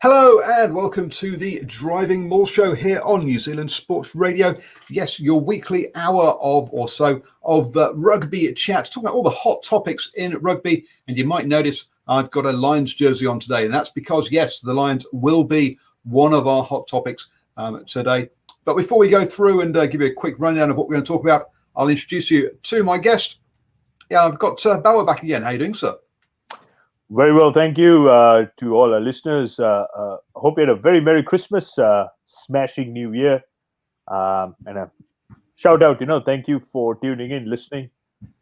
Hello and welcome to the DrivingMaul show here on New Zealand Sports Radio. Yes, your weekly hour of rugby chat, talking about all the hot topics in rugby. And you might notice I've got a Lions jersey on today, and that's because, yes, the Lions will be one of our hot topics today. But before we go through and give you a quick rundown of what we're going to talk about, I'll introduce you to my guest. Yeah, I've got Bauer back again. How are you doing, sir? Very well, thank you to all our listeners. I hope you had a very Merry Christmas, smashing New Year, and a shout out, thank you for tuning in, listening,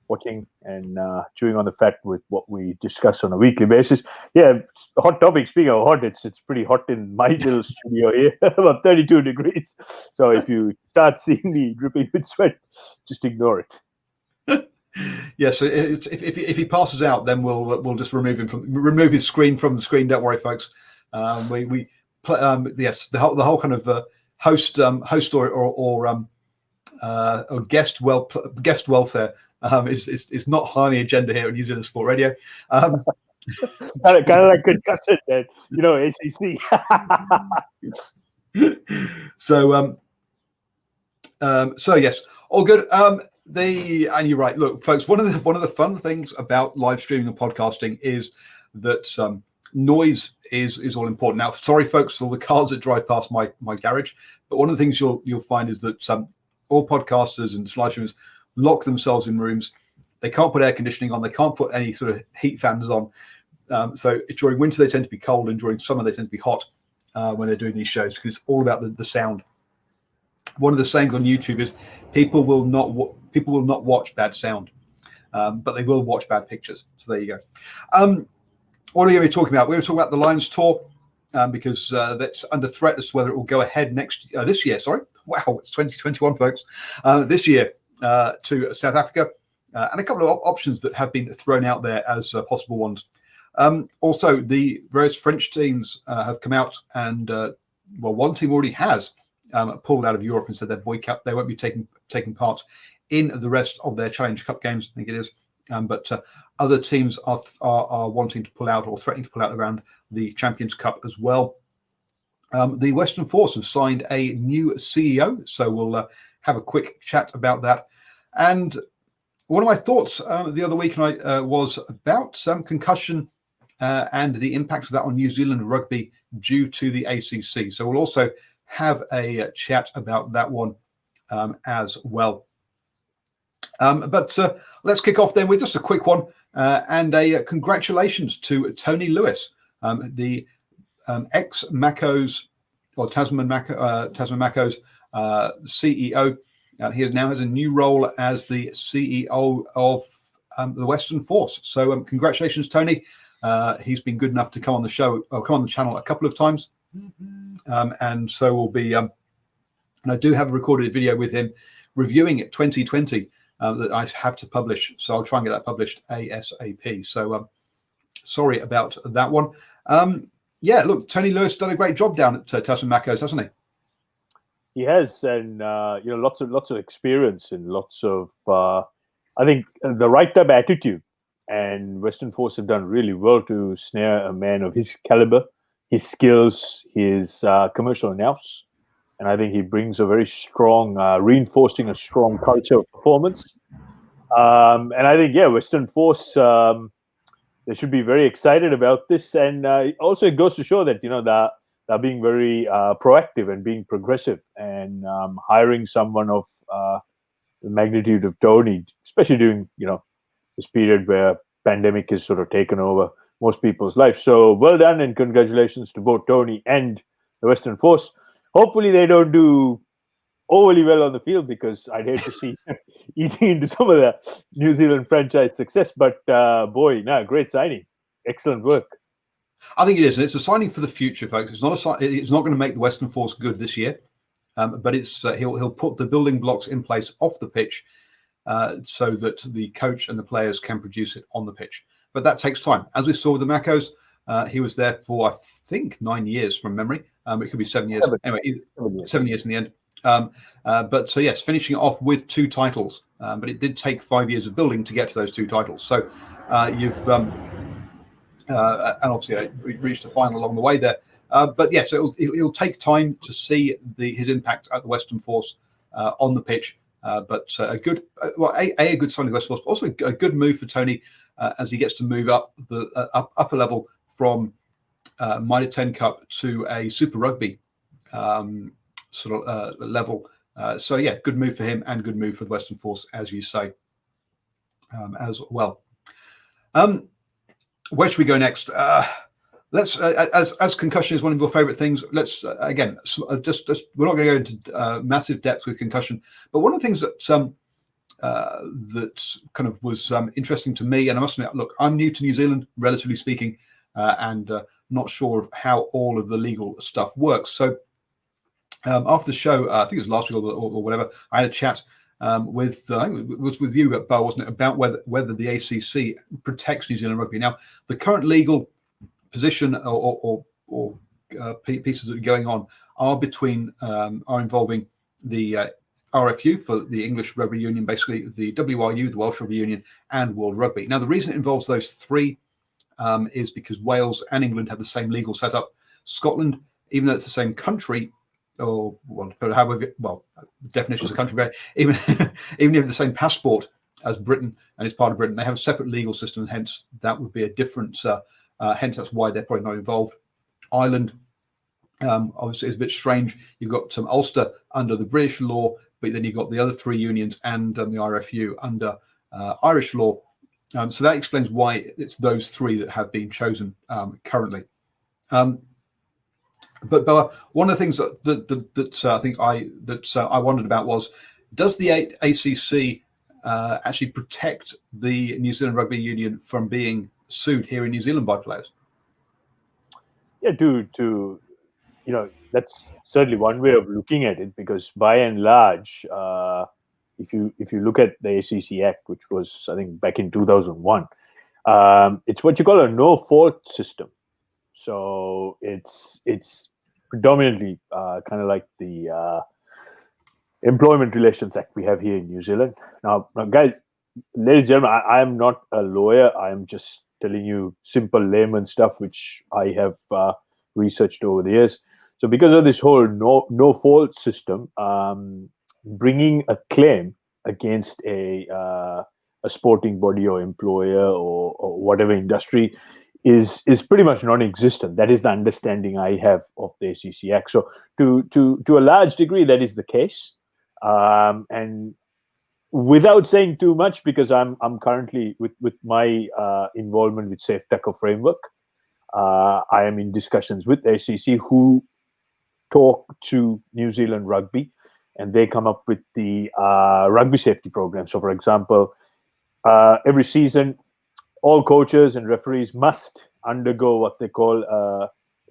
watching, and chewing on the fat with what we discuss on a weekly basis. Yeah, hot topic. Speaking of hot, it's pretty hot in my little studio here, about 32 degrees. So if you start seeing me dripping with sweat, just ignore it. Yes, if he passes out, then we'll just remove his screen from the screen. Don't worry, folks. Yes, the whole kind of host or guest welfare is not high on the agenda here at New Zealand Sport Radio. Kind of like Concussion, ACC. So yes, all good. And you're right. Look, folks, one of the fun things about live streaming and podcasting is that noise is all important. Now, sorry, folks, all the cars that drive past my garage, but one of the things you'll find is that all podcasters and live streamers lock themselves in rooms. They can't put air conditioning on. They can't put any sort of heat fans on. So during winter they tend to be cold, and during summer they tend to be hot when they're doing these shows, because it's all about the sound. One of the sayings on YouTube is people will not watch bad sound, but they will watch bad pictures. So there you go. What are we going to be talking about? We're going to talk about the Lions tour because that's under threat as to whether it will go ahead this year. Sorry, wow, it's 2021, folks. This year to South Africa, and a couple of options that have been thrown out there as possible ones. Also, the various French teams have come out, and one team already has pulled out of Europe and said they're boycott. They won't be taking part in the rest of their Challenge Cup games, I think it is. But other teams are wanting to pull out or threatening to pull out around the Champions Cup as well. The Western Force have signed a new CEO, so we'll have a quick chat about that. And one of my thoughts the other week was about some concussion and the impact of that on New Zealand rugby due to the ACC. So we'll also have a chat about that one as well. But let's kick off then with just a quick one and a congratulations to Tony Lewis, the ex-Macos or Tasman Macos CEO. He now has a new role as the CEO of the Western Force. So congratulations, Tony. He's been good enough to come on the show or come on the channel a couple of times. And so we'll be, and I do have a recorded video with him reviewing it 2020 that I have to publish. So I'll try and get that published ASAP. So sorry about that one. Yeah, look, Tony Lewis done a great job down at Tasman Macos, hasn't he? He has, and lots of experience and lots of, I think, the right type of attitude. And Western Force have done really well to snare a man of his caliber, his skills, his commercial nous. And I think he brings a very strong, reinforcing a strong culture of performance. And I think, Western Force, they should be very excited about this. And also it goes to show that, they're being very proactive and being progressive and hiring someone of the magnitude of Tony, especially during, this period where pandemic is sort of taken over most people's lives. So well done, and congratulations to both Tony and the Western Force. Hopefully they don't do overly well on the field, because I'd hate to see eating into some of the New Zealand franchise success. But great signing. Excellent work. I think it is, and it's a signing for the future, folks. It's not going to make the Western Force good this year, but it's he'll put the building blocks in place off the pitch so that the coach and the players can produce it on the pitch. But that takes time. As we saw with the Macos, he was there for, I think, 9 years from memory. It could be 7 years. Anyway, 7 years in the end. But so, yes, finishing it off with 2 titles. But it did take 5 years of building to get to those 2 titles. So you've and obviously reached the final along the way there. But yes, it'll take time to see his impact at the Western Force on the pitch. But a good, a good sign of the Western Force, but also a good move for Tony as he gets to move up the upper level from Mitre 10 Cup to a Super Rugby level. So yeah, good move for him and good move for the Western Force, as you say, as well. Where should we go next? Let's, as concussion is one of your favorite things, let's again, just we're not going to go into massive depth with concussion, but one of the things that that kind of was interesting to me, and I must admit, look, I'm new to New Zealand, relatively speaking, and not sure of how all of the legal stuff works. So after the show, I think it was last week or whatever, I had a chat with I think it was with you, Bo, wasn't it, about whether the ACC protects New Zealand rugby. Now, the current legal position or pieces that are going on are involving the RFU for the English Rugby Union, basically the WRU, the Welsh Rugby Union, and World Rugby. Now, the reason it involves those three is because Wales and England have the same legal setup. Scotland, even though it's the same country, or however, the definition is a country, but even if they have the same passport as Britain and it's part of Britain, they have a separate legal system, and hence that would be a different. Hence, that's why they're probably not involved. Ireland, obviously, is a bit strange. You've got some Ulster under the British law, but then you've got the other three unions and the RFU under Irish law. So that explains why it's those three that have been chosen currently. But one of the things that I think I wondered about was, does the ACC actually protect the New Zealand Rugby Union from being sued here in New Zealand by players? Yeah, that's certainly one way of looking at it, because by and large, if you look at the ACC Act, which was, I think, back in 2001, it's what you call a no-fault system. So it's predominantly kind of like the Employment Relations Act we have here in New Zealand. Now guys, ladies and gentlemen, I am not a lawyer. I am just telling you simple layman stuff, which I have researched over the years. So because of this whole no fault system, bringing a claim against a sporting body or employer or whatever industry is pretty much non-existent. That is the understanding I have of the ACC Act. So to a large degree, that is the case. And without saying too much, because I'm currently with my involvement with Safe Tackle Framework, I am in discussions with the ACC, who talk to New Zealand Rugby, and they come up with the rugby safety program. So, for example, every season, all coaches and referees must undergo what they call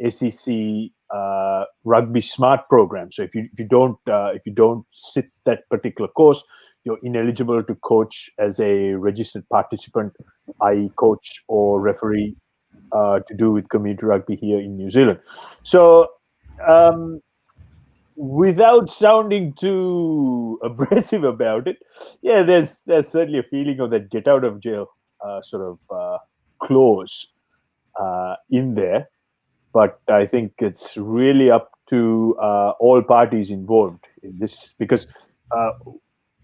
ACC Rugby Smart program. So if you don't sit that particular course, you're ineligible to coach as a registered participant, i.e. coach or referee to do with community rugby here in New Zealand. So without sounding too abrasive about it, yeah, there's certainly a feeling of that get out of jail clause in there. But I think it's really up to all parties involved in this, because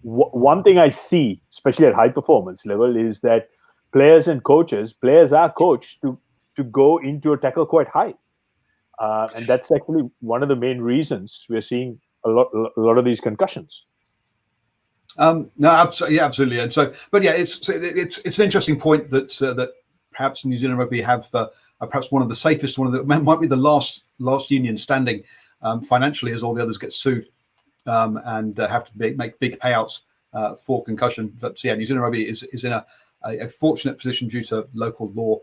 one thing I see, especially at high performance level, is that players are coached to go into a tackle quite high. And that's actually one of the main reasons we're seeing a lot of these concussions. No, absolutely. And so, but yeah, it's an interesting point that perhaps New Zealand Rugby have perhaps one of the safest, might be the last union standing financially, as all the others get sued and have to make big payouts for concussion. But yeah, New Zealand Rugby is in a fortunate position due to local law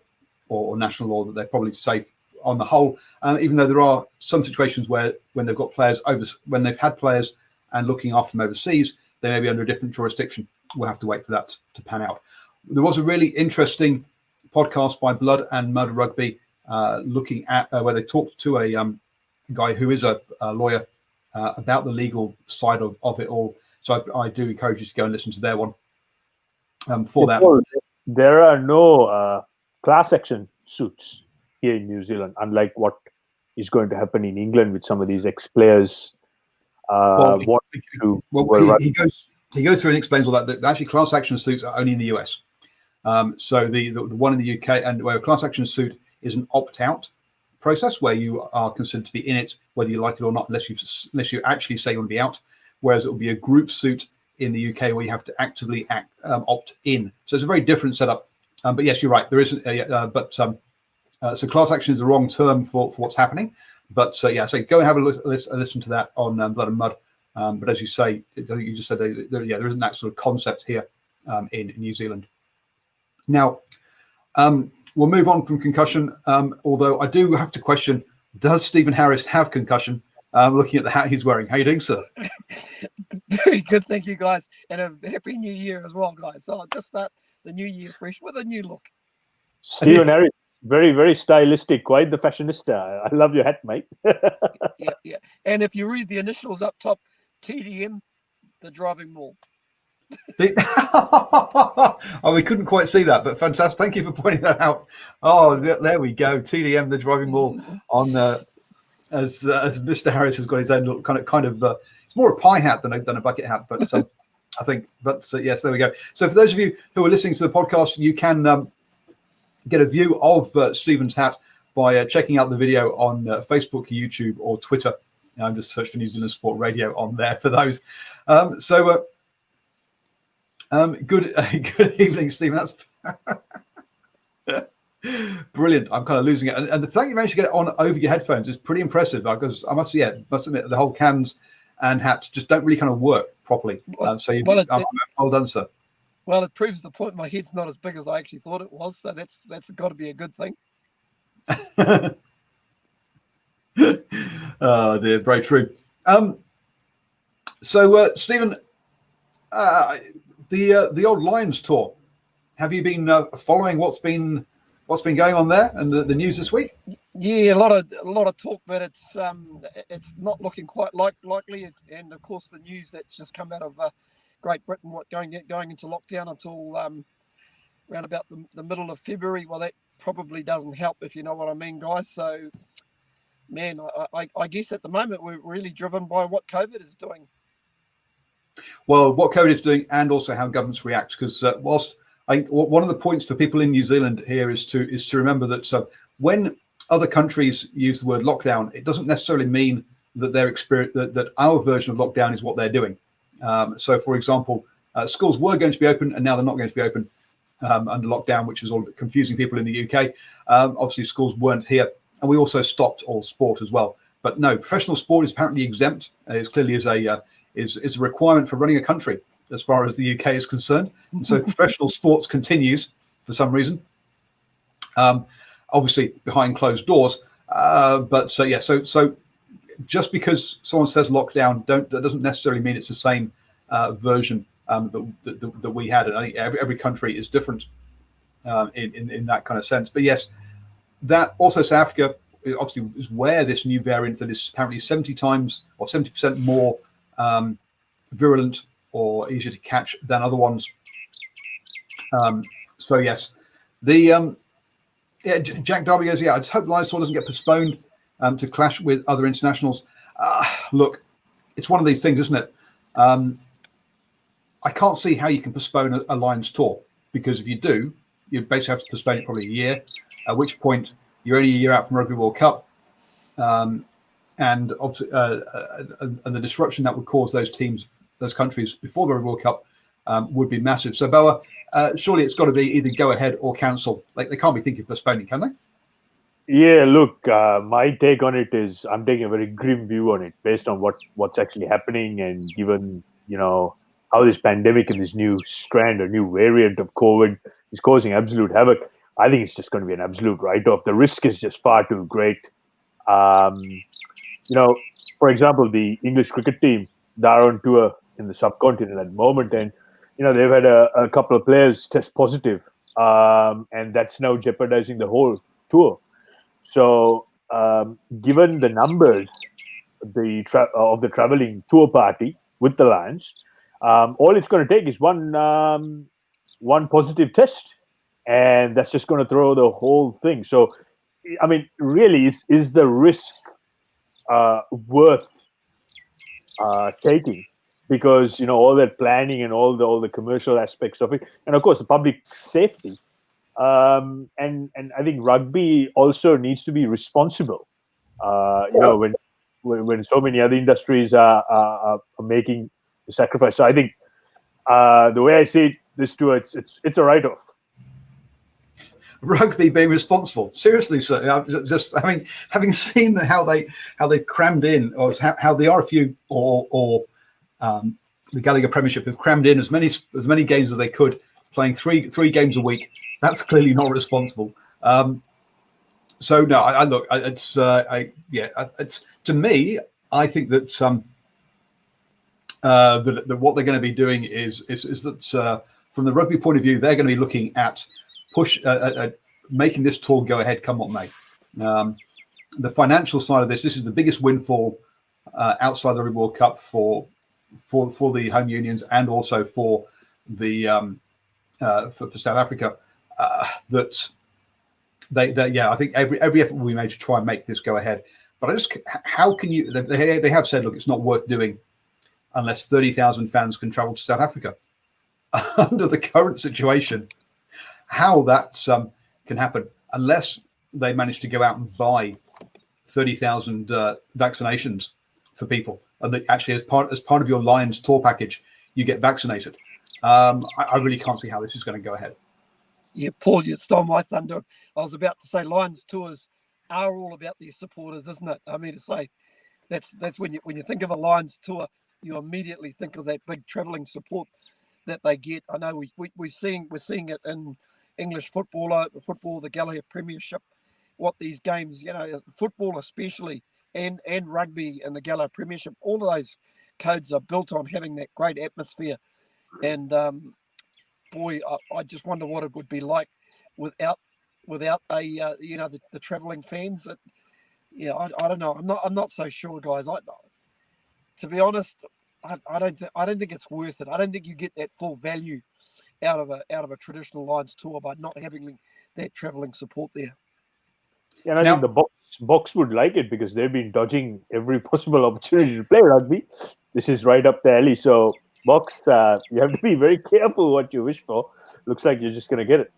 or national law that they're probably safe on the whole, even though there are some situations where when they've got players when they've had players and looking after them overseas, they may be under a different jurisdiction. We'll have to wait for that to pan out. There was a really interesting podcast by Blood and Mud Rugby looking at where they talked to a guy who is a lawyer about the legal side of it all. So I do encourage you to go and listen to their one for that. There are no class action suits here in New Zealand, unlike what is going to happen in England with some of these ex-players. Well, Well, he goes through and explains all that. That actually, class action suits are only in the US. So the one in the UK, and where a class action suit is an opt-out process where you are considered to be in it whether you like it or not, unless you actually say you want to be out. Whereas it will be a group suit in the UK where you have to actively opt in. So it's a very different setup. But yes, you're right. There isn't. So class action is the wrong term for what's happening. But so go and have a listen to that on Blood and Mud. But as you say, you just said there isn't that sort of concept here in New Zealand. Now, we'll move on from concussion. Although I do have to question: does Stephen Harris have concussion? Looking at the hat he's wearing. How are you doing, sir? Very good, thank you, guys, and a happy New Year as well, guys. So I'll just start the new year fresh with a new look. Stephen Harris, very, very stylistic, quite the fashionista. I love your hat, mate. Yeah. And if you read the initials up top, TDM, the DrivingMaul. Oh, we couldn't quite see that, but fantastic. Thank you for pointing that out. Oh, there we go. TDM, the DrivingMaul on as Mr. Harris has got his own little kind of it's more a pie hat than a bucket hat, but I think. But yes, there we go. So for those of you who are listening to the podcast, you can get a view of Stephen's hat by checking out the video on Facebook, YouTube, or Twitter. Just search for New Zealand Sport Radio on there for those. Good evening, Stephen. That's brilliant. I'm kind of losing it, and the fact you managed to get it on over your headphones is pretty impressive. Because I must admit, the whole cans and hats just don't really kind of work properly. Well done, sir. Well, it proves the point. My head's not as big as I actually thought it was, so that's got to be a good thing. Oh dear, very true. So Stephen, the old Lions tour. Have you been following what's been going on there and the news this week? Yeah, a lot of talk, but it's not looking quite likely. And of course, the news that's just come out of Great Britain, going into lockdown until around about the middle of February. Well, that probably doesn't help, if you know what I mean, guys. So, man, I guess at the moment we're really driven by what COVID is doing. Well, what COVID is doing, and also how governments react. Because whilst one of the points for people in New Zealand here is to remember that when other countries use the word lockdown, it doesn't necessarily mean that that our version of lockdown is what they're doing. So, for example, schools were going to be open, and now they're not going to be open under lockdown, which is all confusing people in the UK. Obviously, schools weren't here, and we also stopped all sport as well. But no, professional sport is apparently exempt. It clearly is a requirement for running a country as far as the UK is concerned. And so professional sports continues for some reason, obviously behind closed doors. So just because someone says lockdown, that doesn't necessarily mean it's the same version that we had. And I think every country is different in that kind of sense. But yes, that also South Africa obviously is where this new variant that is apparently 70 times or 70% more virulent or easier to catch than other ones. So yes, Jack Darby goes, I just hope the Lions tour doesn't get postponed to clash with other internationals. Look, it's one of these things, isn't it? I can't see how you can postpone a Lions tour, because if you do, you basically have to postpone it probably a year, at which point you're only a year out from Rugby World Cup. And obviously, and the disruption that would cause those countries before the World Cup would be massive. So, Boa, surely it's got to be either go ahead or cancel. Like, they can't be thinking of postponing, can they? Yeah, look, my take on it is I'm taking a very grim view on it based on what's actually happening, and given how this pandemic and this new strand or new variant of COVID is causing absolute havoc. I think it's just going to be an absolute write-off. The risk is just far too great. For example, the English cricket team, they're on tour in the subcontinent at the moment, and they've had a couple of players test positive, and that's now jeopardizing the whole tour. So, given the numbers of the traveling tour party with the Lions, all it's going to take is one positive test, and that's just going to throw the whole thing. So, I mean, really, is the risk worth taking, because all that planning and all the commercial aspects of it, and of course the public safety. And I think rugby also needs to be responsible. When so many other industries are making the sacrifice. So I think the way I see this tour, it's a write-off. Rugby being responsible, seriously, sir. Just having seen how they crammed in, or how the RFU or the Gallagher Premiership have crammed in as many games as they could, playing three games a week. That's clearly not responsible. So no, it's to me. I think that that what they're going to be doing is that from the rugby point of view, they're going to be looking at making this tour go ahead, come what may. The financial side of this is the biggest windfall outside the Rugby World Cup for the home unions, and also for the for South Africa. That I think every effort will be made to try and make this go ahead. But how can you? They have said, look, it's not worth doing unless 30,000 fans can travel to South Africa. Under the current situation, how that can happen, unless they manage to go out and buy 30,000 vaccinations for people, and that actually as part of your Lions tour package, you get vaccinated. I really can't see how this is going to go ahead. Yeah, Paul, you stole my thunder. I was about to say Lions tours are all about their supporters, isn't it? I mean to say that's when you think of a Lions tour, you immediately think of that big travelling support that they get. I know we're seeing it in English football, the Gallagher Premiership, what these games, football especially, and rugby and the Gallagher Premiership, all of those codes are built on having that great atmosphere. And boy, I just wonder what it would be like without the travelling fans. I don't know. I'm not so sure, guys. To be honest, I don't think it's worth it. I don't think you get that full value out of a traditional Lions tour by not having that travelling support there. Yeah, and I think the box would like it, because they've been dodging every possible opportunity to play rugby. This is right up the alley. So Box, you have to be very careful what you wish for. Looks like you're just going to get it.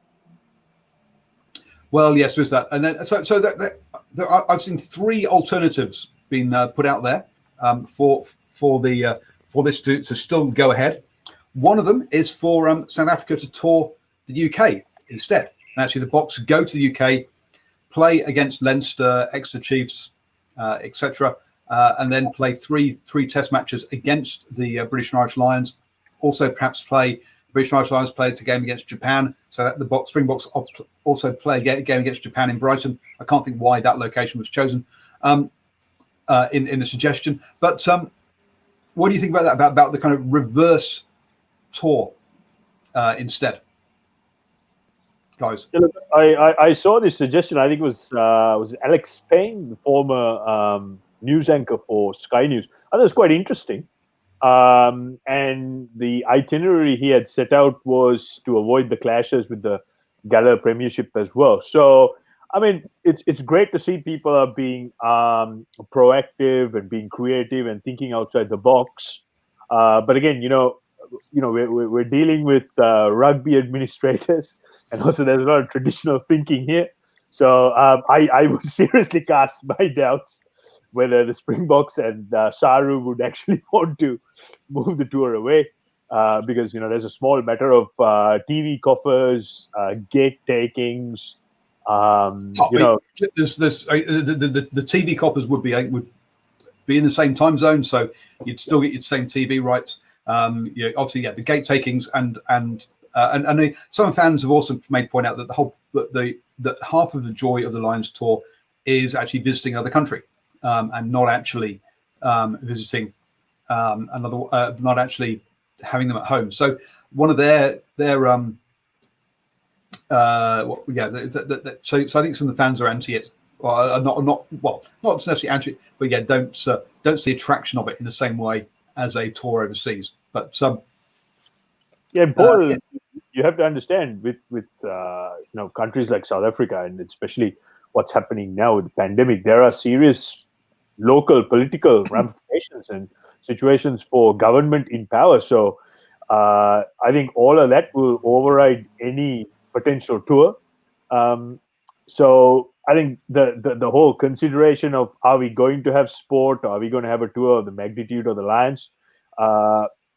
Well, yes, there's that, and then I've seen three alternatives being put out there for this to still go ahead. One of them is for South Africa to tour the UK instead, and actually the Box go to the UK, play against Leinster, Exeter Chiefs, etc., and then play three test matches against the British and Irish Lions. Also, perhaps play British and Irish Lions play a game against Japan, so that the Springboks also play a game against Japan in Brighton. I can't think why that location was chosen in the suggestion. But what do you think about that? About the kind of reverse tour instead, guys? I saw this suggestion. I think it was Alex Payne, the former news anchor for Sky News. I thought it was quite interesting. And the itinerary he had set out was to avoid the clashes with the Gallagher Premiership as well. So, I mean, it's great to see people are being proactive and being creative and thinking outside the box. But again, we're dealing with rugby administrators, and also there's a lot of traditional thinking here. So I would seriously cast my doubts whether the Springboks and Saru would actually want to move the tour away, because there's a small matter of TV coffers, gate takings. The TV coppers would be in the same time zone, so you'd still get your same TV rights. Obviously, the gate takings and some fans have also made point out that that half of the joy of the Lions tour is actually visiting another country. And not actually visiting not actually having them at home. So one of their so I think some of the fans are anti it, or not necessarily anti it, but don't see the attraction of it in the same way as a tour overseas. But Paul, you have to understand with countries like South Africa, and especially what's happening now with the pandemic, there are serious local political ramifications and situations for government in power. So I think all of that will override any potential tour. So I think the whole consideration of are we going to have sport, or are we going to have a tour of the magnitude of the Lions,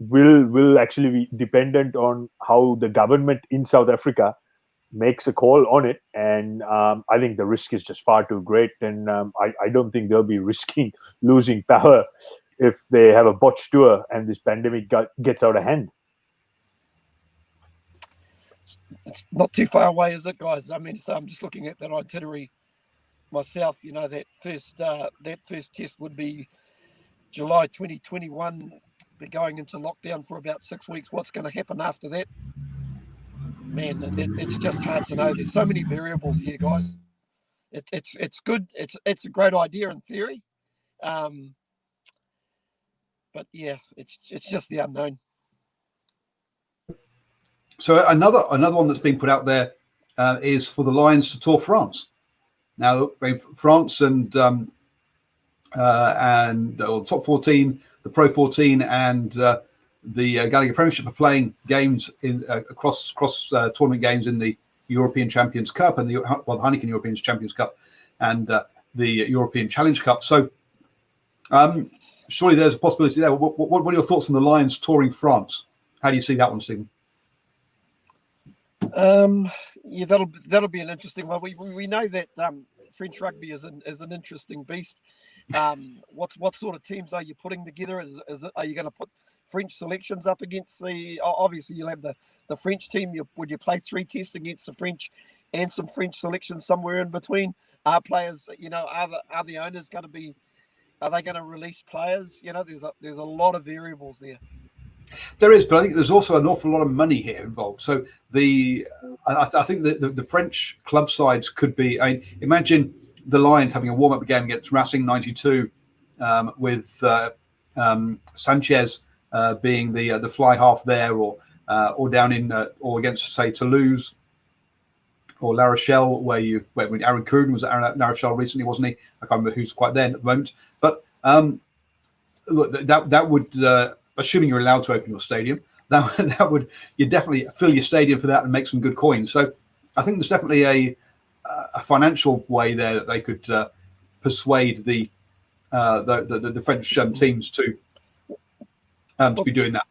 will actually be dependent on how the government in South Africa makes a call on it. And I think the risk is just far too great, and I don't think they'll be risking losing power if they have a botched tour and this pandemic gets out of hand. It's not too far away, is it, guys? I mean, so I'm just looking at that itinerary myself. You know, that first test would be July 2021. We're going into lockdown for about 6 weeks. What's going to happen after that? Man, it's just hard to know. There's so many variables here, guys. It's good. It's a great idea in theory, but yeah, it's just the unknown. So another one that's been put out there is for the Lions to tour France. Now, France and the top 14, the Pro 14, and the Gallagher Premiership are playing games in across tournament games in the European Champions Cup and the Heineken European Champions Cup and the European Challenge Cup. So surely there's a possibility there. What are your thoughts on the Lions touring France? How do you see that one, Stephen? Yeah, that'll be an interesting one. We know that French rugby is an interesting beast. What sort of teams are you putting together? Are you going to put French selections up against the? Obviously, you'll have the French team. Would you play 3 tests against the French and some French selections somewhere in between? Are players, are the owners going to be? Are they going to release players? There's a lot of variables there. There is, but I think there's also an awful lot of money here involved. So I think the French club sides could be. I mean, imagine the Lions having a warm-up game against Racing 92 with Sanchez being the fly half there, or down in or against, say, Toulouse or La Rochelle, where Aaron Coon was at La Rochelle recently, wasn't he? I can't remember who's quite there at the moment, but look, that would. Assuming you're allowed to open your stadium, that would you definitely fill your stadium for that and make some good coins. So I think there's definitely a financial way there that they could persuade the French teams to be doing that.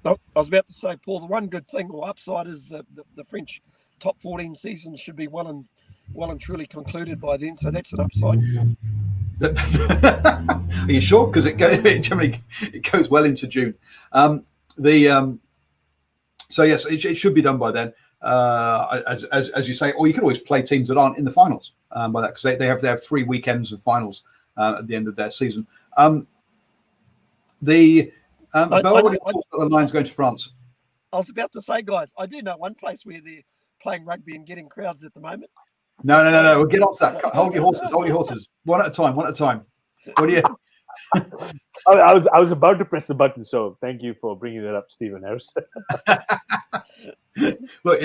I was about to say, Paul, the one good thing or upside is that the French top 14 season should be well and truly concluded by then. So that's an upside. Are you sure? Because it goes well into June. So yes, it should be done by then. As you say, or you can always play teams that aren't in the finals by that, because they have 3 weekends of finals at the end of their season. The Lions going to France. I was about to say, guys, I do know one place where they're playing rugby and getting crowds at the moment. No. We'll get on to that. Hold your horses. One at a time. What do you? I was about to press the button, so thank you for bringing that up, Stephen Harris. Look,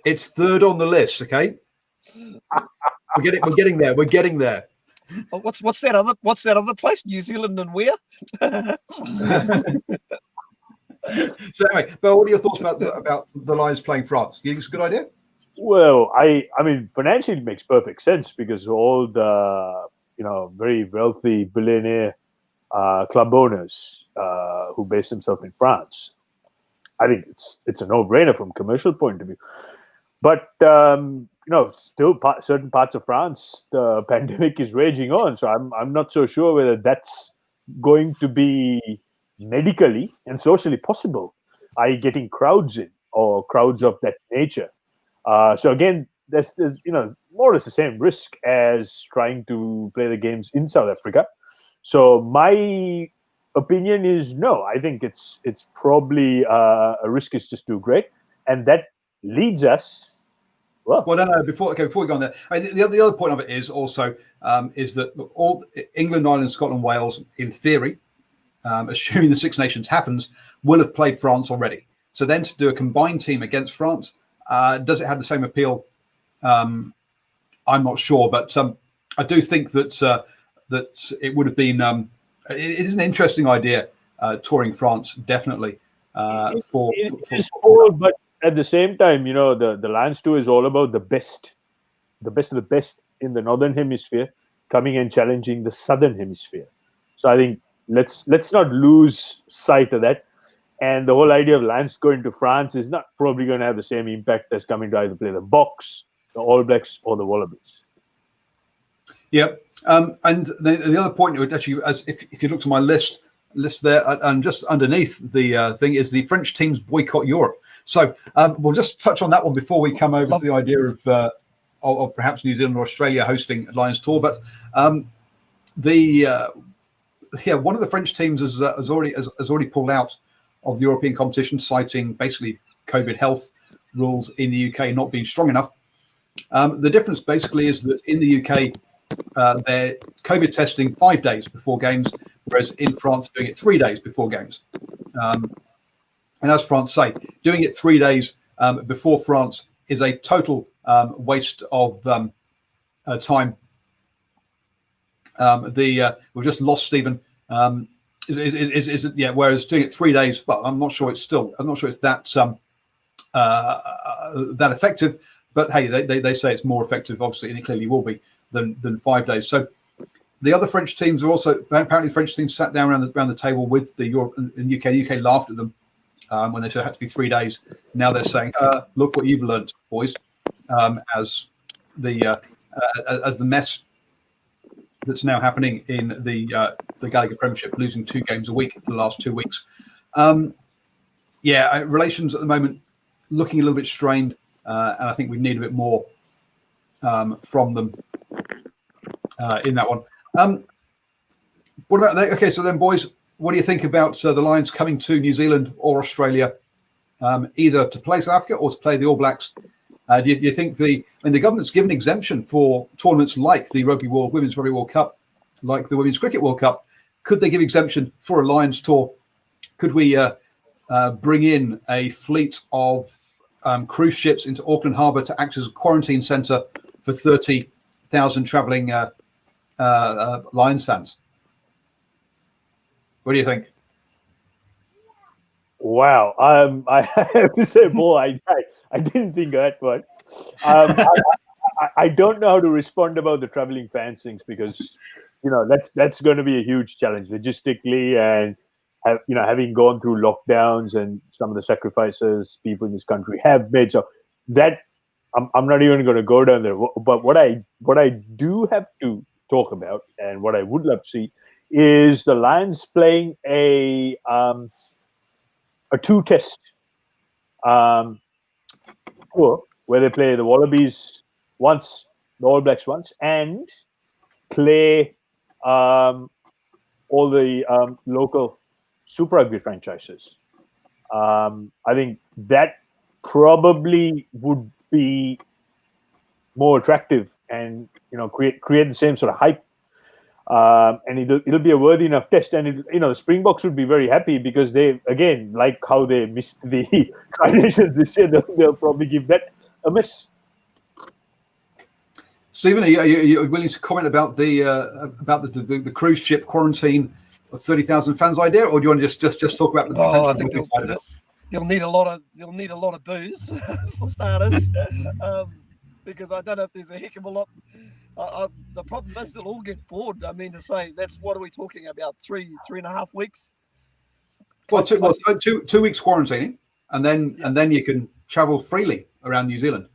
it's third on the list. Okay, we're getting there. We're getting there. What's that other place? New Zealand and where? So anyway, Bill, what are your thoughts about the Lions playing France? Do you think it's a good idea? Well, I mean, financially it makes perfect sense, because all the very wealthy billionaire club owners who base themselves in France, I think it's a no-brainer from a commercial point of view. But still certain parts of France, the pandemic is raging on, so I'm not so sure whether that's going to be medically and socially possible. Are you getting crowds in, or crowds of that nature? So again, there's more or less the same risk as trying to play the games in South Africa. So my opinion is no. I think it's probably a risk is just too great, and that leads us. Well, no. Before we go on there, I mean, the other point of it is also is that all England, Ireland, Scotland, Wales, in theory, assuming the Six Nations happens, will have played France already. So then to do a combined team against France, does it have the same appeal? I'm not sure, but I do think that that it would have been. It is an interesting idea, touring France, definitely. For but at the same time, the Lions Tour is all about the best of the best in the Northern Hemisphere coming and challenging the Southern Hemisphere. So I think let's not lose sight of that. And the whole idea of Lions going to France is not probably going to have the same impact as coming to either play the Boks, the All Blacks, or the Wallabies. Yep. And the other point, would actually, as if you look to my list there, and just underneath the thing is the French teams boycott Europe. So we'll just touch on that one before we come over to the idea of perhaps New Zealand or Australia hosting Lions Tour. But one of the French teams has already pulled out of the European competition, citing basically COVID health rules in the UK not being strong enough. The difference basically is that in the UK, they're COVID testing 5 days before games, whereas in France, doing it 3 days before games. And as France say, doing it 3 days before France is a total waste of time. We've just lost Stephen. Whereas doing it 3 days, but I'm not sure it's that that effective. But hey, they say it's more effective, obviously, and it clearly will be than 5 days. So the other French teams are also apparently the French teams sat down around the table with the Europe and UK. The UK laughed at them when they said it had to be 3 days. Now they're saying, look what you've learned, boys, as the mess that's now happening in the Gallagher Premiership, losing 2 games a week for the last 2 weeks. Relations at the moment looking a little bit strained, and I think we need a bit more from them in that one. What about that? Okay, so then, boys, what do you think about the Lions coming to New Zealand or Australia, either to play South Africa or to play the All Blacks? Do you think the government's given exemption for tournaments like the Women's Rugby World Cup, like the Women's Cricket World Cup? Could they give exemption for a Lions tour? Could we bring in a fleet of cruise ships into Auckland Harbour to act as a quarantine centre for 30,000 travelling Lions fans? What do you think? Wow, I have to say, boy, I didn't think of that one. I don't know how to respond about the traveling fans things, because that's going to be a huge challenge logistically, and having gone through lockdowns and some of the sacrifices people in this country have made. So that I'm not even going to go down there. But what I do have to talk about, and what I would love to see, is the Lions playing a 2-test tour where they play the Wallabies once, the All Blacks once, and play all the local Super Rugby franchises. I think that probably would be more attractive and create the same sort of hype. And it'll be a worthy enough test, and the Springboks would be very happy, because they, again, like how they missed the Tri-Nations this year, they'll probably give that a miss. Stephen, are you willing to comment about the cruise ship quarantine of 30,000 fans idea, or do you want to just talk about the potential? I think you'll need a lot of booze for starters, because I don't know if there's a heck of a lot. The problem is they'll all get bored. I mean, to say that's, what are we talking about? 3.5 weeks? Well, 2 weeks quarantining, and then you can travel freely around New Zealand.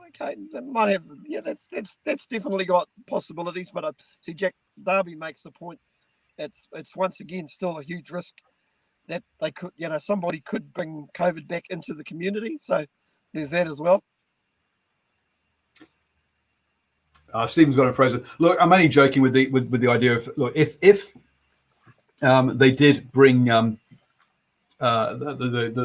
Okay, that might have. Yeah, that's definitely got possibilities. But I see Jack Darby makes the point. It's once again still a huge risk that they could, somebody could bring COVID back into the community. So there's that as well. Stephen's got it frozen. Look, I'm only joking with the idea of, look, if they did bring the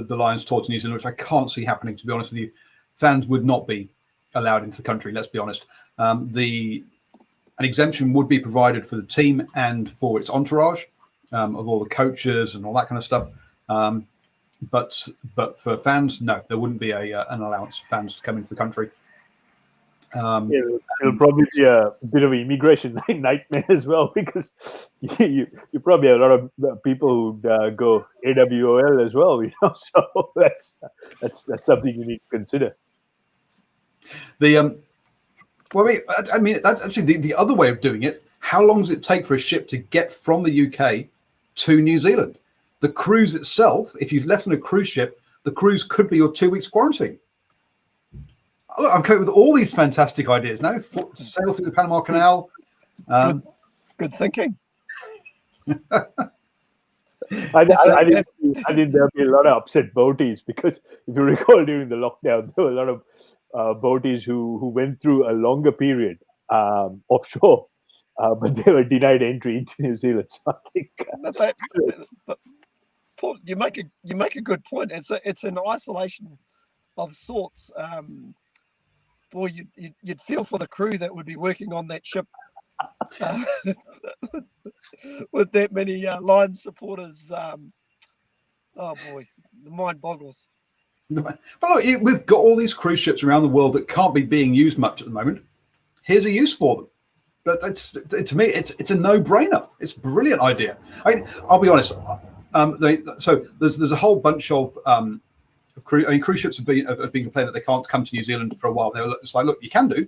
Lions tour to New Zealand, which I can't see happening, to be honest with you, fans would not be allowed into the country. Let's be honest. An exemption would be provided for the team and for its entourage, of all the coaches and all that kind of stuff. But for fans, no, there wouldn't be an allowance for fans to come into the country. It'll probably be a bit of an immigration nightmare as well, because you probably have a lot of people who go AWOL as well, So that's something you need to consider. I mean, that's actually the other way of doing it. How long does it take for a ship to get from the UK to New Zealand? The cruise itself, if you've left on a cruise ship, the cruise could be your 2 weeks quarantine. Look, I'm coming with all these fantastic ideas now. Sail through the Panama Canal. Good thinking. I think there'll be a lot of upset boaties, because if you recall, during the lockdown, there were a lot of boaties who went through a longer period offshore, but they were denied entry into New Zealand. So I think, but Paul, you make a good point. It's an isolation of sorts. Boy, you'd feel for the crew that would be working on that ship with that many line supporters. Oh boy, the mind boggles. But look, we've got all these cruise ships around the world that can't be being used much at the moment. Here's a use for them. But to me, it's a no-brainer. It's a brilliant idea. I mean, I'll be honest. So there's a whole bunch of cruise ships have been complaining that they can't come to New Zealand for a while. It's like, look, you can do,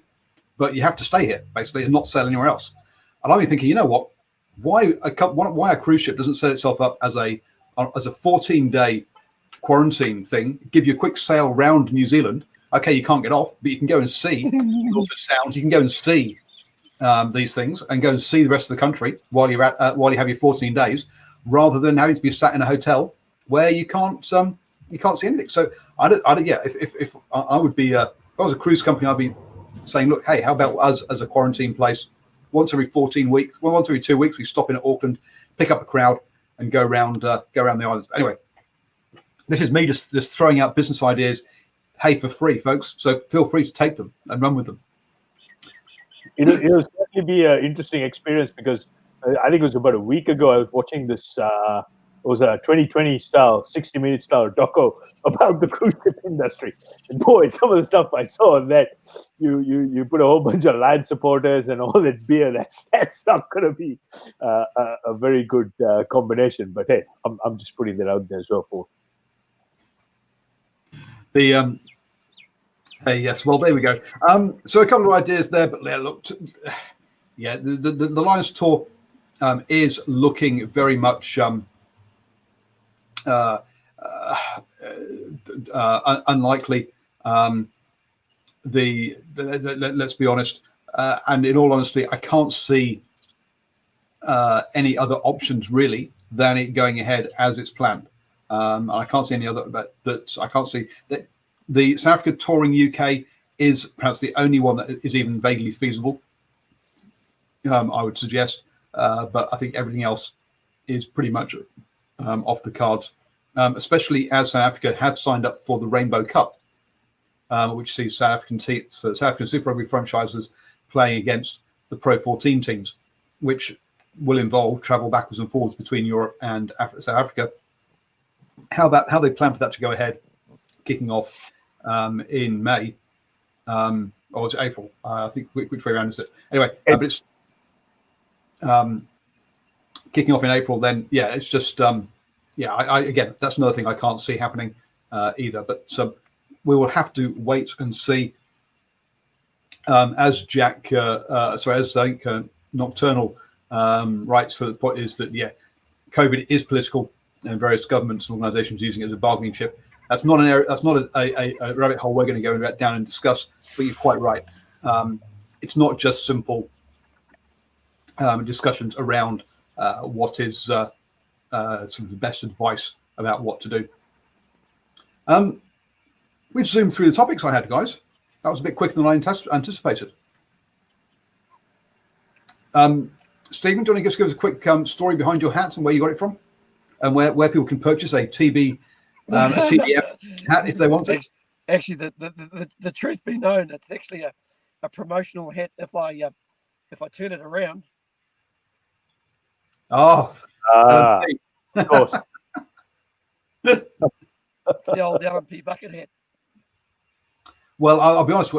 but you have to stay here basically and not sail anywhere else. And I'm thinking, you know what? Why a cruise ship doesn't set itself up as a 14-day quarantine thing? Give you a quick sail around New Zealand. Okay, you can't get off, but you can go and see Norfolk Sound. You can go and see these things and go and see the rest of the country while you have your 14 days, rather than having to be sat in a hotel where you can't see anything. So if I would be if I was a cruise company, I'd be saying, look, hey, how about us as a quarantine place? Once every 14 weeks, once every 2 weeks, we stop in at Auckland, pick up a crowd, and go around the islands. Anyway, this is me just throwing out business ideas, hey, for free, folks. So feel free to take them and run with them. It'll certainly be an interesting experience, because I think it was about a week ago I was watching this. It was a 2020 style, 60-minute style doco about the cruise ship industry. And boy, some of the stuff I saw on that, you put a whole bunch of land supporters and all that beer. That's not going to be a very good combination. But hey, I'm just putting that out there as well for. Hey, yes, well, there we go. So a couple of ideas there, but look, the Lions Tour is looking very much unlikely. Let's be honest, and in all honesty, I can't see any other options really than it going ahead as it's planned. I can't see any other, but I can't see that the South Africa touring UK is perhaps the only one that is even vaguely feasible. I would suggest, but I think everything else is pretty much off the cards, especially as South Africa have signed up for the Rainbow Cup, which sees South African Super Rugby franchises playing against the Pro 14 teams, which will involve travel backwards and forwards between Europe and South Africa. How they plan for that to go ahead, kicking off in May, or it's April. I think which way around is it? Anyway, but it's kicking off in April. Then it's just again, that's another thing I can't see happening either. But we will have to wait and see. As Nocturnal writes, for the point is that COVID is political, and various governments and organisations using it as a bargaining chip. That's not an area. That's not a rabbit hole we're going to go down and discuss. But you're quite right. It's not just simple discussions around what is sort of the best advice about what to do. We've zoomed through the topics I had, guys. That was a bit quicker than I anticipated. Stephen, do you want to just give us a quick story behind your hat and where you got it from, and where people can purchase a TBM hat if they want to? Actually, the truth be known, it's actually a promotional hat. If I turn it around. Of course. It's the old LMP bucket hat. Well, I'll be honest.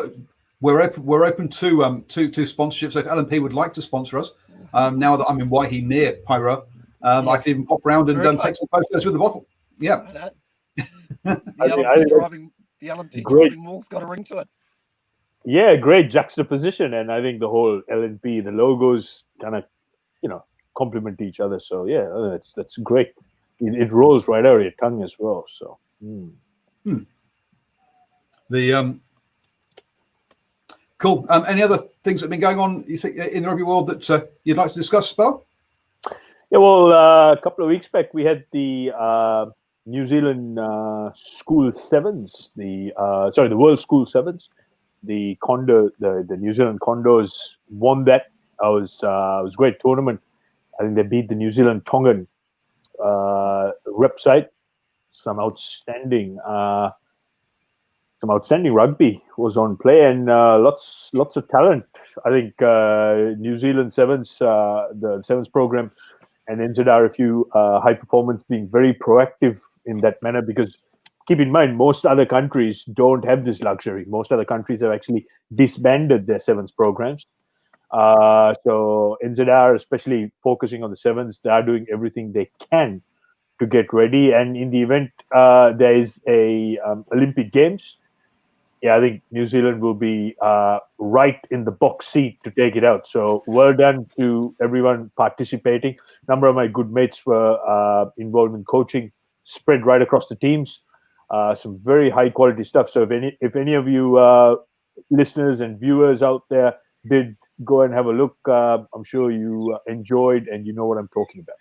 we're open to sponsorships. So if LNP would like to sponsor us, now that I'm in Waihi near Pyro, I can even pop around and take some photos with the bottle. Yeah. The LNP driving maul's got a ring to it. Yeah, great juxtaposition, and I think the whole LNP, the logos kind of, complement each other. So yeah, that's great. It rolls right out of your tongue as well. So. The cool. Any other things that have been going on, you think, in the rugby world that you'd like to discuss, Spell? Yeah, well, a couple of weeks back we had the New Zealand School Sevens, the World School Sevens. The New Zealand Condors won that. It was a great tournament. I think they beat the New Zealand Tongan rep side. Some outstanding rugby was on play, and lots of talent. I think New Zealand Sevens, the Sevens program, and NZR, a few high performance, being very proactive in that manner, because keep in mind, most other countries don't have this luxury. Most other countries have actually disbanded their Sevens programs. So NZR, especially focusing on the Sevens, they are doing everything they can to get ready. And in the event there is a Olympic Games, I think New Zealand will be right in the box seat to take it out. So well done to everyone participating. A number of my good mates were involved in coaching, spread right across the teams. Some very high quality stuff. So if any of you listeners and viewers out there did go and have a look, I'm sure you enjoyed and you know what I'm talking about.